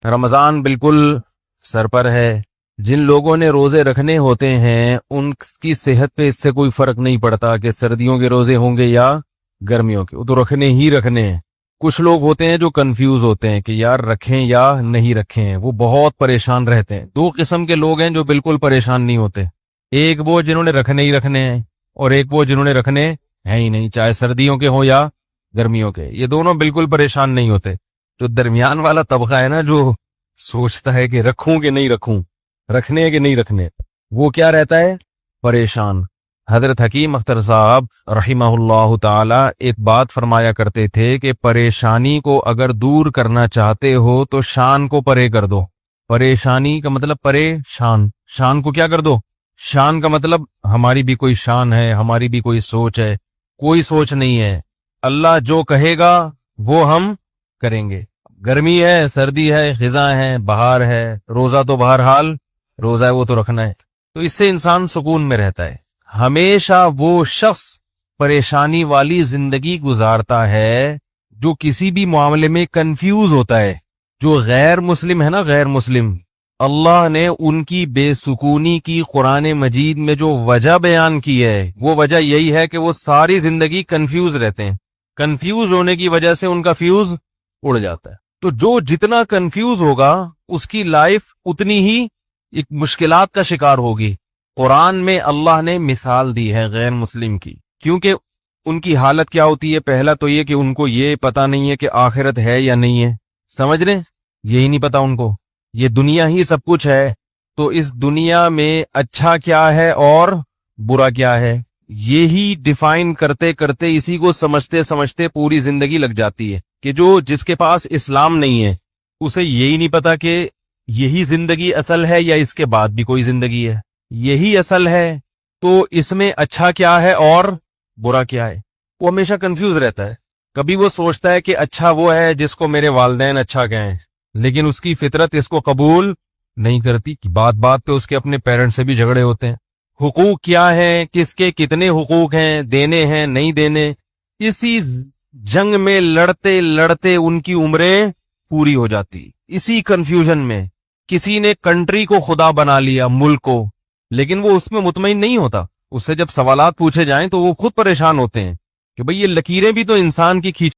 رمضان بالکل سر پر ہے. جن لوگوں نے روزے رکھنے ہوتے ہیں ان کی صحت پہ اس سے کوئی فرق نہیں پڑتا کہ سردیوں کے روزے ہوں گے یا گرمیوں کے، وہ تو رکھنے ہی رکھنے ہیں. کچھ لوگ ہوتے ہیں جو کنفیوز ہوتے ہیں کہ یار رکھیں یا نہیں رکھیں، وہ بہت پریشان رہتے ہیں. دو قسم کے لوگ ہیں جو بالکل پریشان نہیں ہوتے، ایک وہ جنہوں نے رکھنے ہی رکھنے ہیں، اور ایک وہ جنہوں نے رکھنے ہیں ہی نہیں، چاہے سردیوں کے ہوں یا گرمیوں کے. یہ دونوں بالکل پریشان نہیں ہوتے. جو درمیان والا طبقہ ہے نا، جو سوچتا ہے کہ رکھوں کہ نہیں رکھوں، رکھنے کہ نہیں رکھنے، وہ کیا رہتا ہے؟ پریشان. حضرت حکیم اختر صاحب رحمہ اللہ تعالی ایک بات فرمایا کرتے تھے کہ پریشانی کو اگر دور کرنا چاہتے ہو تو شان کو پرے کر دو. پریشانی کا مطلب پریشان، شان کو کیا کر دو؟ شان کا مطلب ہماری بھی کوئی شان ہے، ہماری بھی کوئی سوچ ہے. کوئی سوچ نہیں ہے. اللہ جو کہے گا وہ ہم کریں گے. گرمی ہے، سردی ہے، خزاں ہے، بہار ہے، روزہ تو بہرحال روزہ ہے، وہ تو رکھنا ہے. تو اس سے انسان سکون میں رہتا ہے. ہمیشہ وہ شخص پریشانی والی زندگی گزارتا ہے جو کسی بھی معاملے میں کنفیوز ہوتا ہے. جو غیر مسلم ہے نا، غیر مسلم، اللہ نے ان کی بے سکونی کی قرآن مجید میں جو وجہ بیان کی ہے، وہ وجہ یہی ہے کہ وہ ساری زندگی کنفیوز رہتے ہیں. کنفیوز ہونے کی وجہ سے ان کا فیوز اڑ جاتا ہے. تو جو جتنا کنفیوز ہوگا اس کی لائف اتنی ہی ایک مشکلات کا شکار ہوگی. قرآن میں اللہ نے مثال دی ہے غیر مسلم کی، کیونکہ ان کی حالت کیا ہوتی ہے؟ پہلا تو یہ کہ ان کو یہ پتا نہیں ہے کہ آخرت ہے یا نہیں ہے. سمجھ رہے؟ یہی نہیں پتا ان کو. یہ دنیا ہی سب کچھ ہے، تو اس دنیا میں اچھا کیا ہے اور برا کیا ہے، یہی ڈیفائن کرتے کرتے اسی کو سمجھتے سمجھتے پوری زندگی لگ جاتی ہے. کہ جس کے پاس اسلام نہیں ہے اسے یہی نہیں پتا کہ یہی زندگی اصل ہے یا اس کے بعد بھی کوئی زندگی ہے. یہی اصل ہے تو اس میں اچھا کیا ہے اور برا کیا ہے، وہ ہمیشہ کنفیوز رہتا ہے. کبھی وہ سوچتا ہے کہ اچھا وہ ہے جس کو میرے والدین اچھا کہیں، لیکن اس کی فطرت اس کو قبول نہیں کرتی. بات بات پہ اس کے اپنے پیرنٹ سے بھی جھگڑے ہوتے ہیں. حقوق کیا ہے، کس کے کتنے حقوق ہیں، دینے ہیں نہیں دینے، اسی جنگ میں لڑتے لڑتے ان کی عمریں پوری ہو جاتی. اسی کنفیوژن میں کسی نے کنٹری کو خدا بنا لیا، ملک کو، لیکن وہ اس میں مطمئن نہیں ہوتا. اس سے جب سوالات پوچھے جائیں تو وہ خود پریشان ہوتے ہیں کہ بھئی یہ لکیریں بھی تو انسان کی کھینچ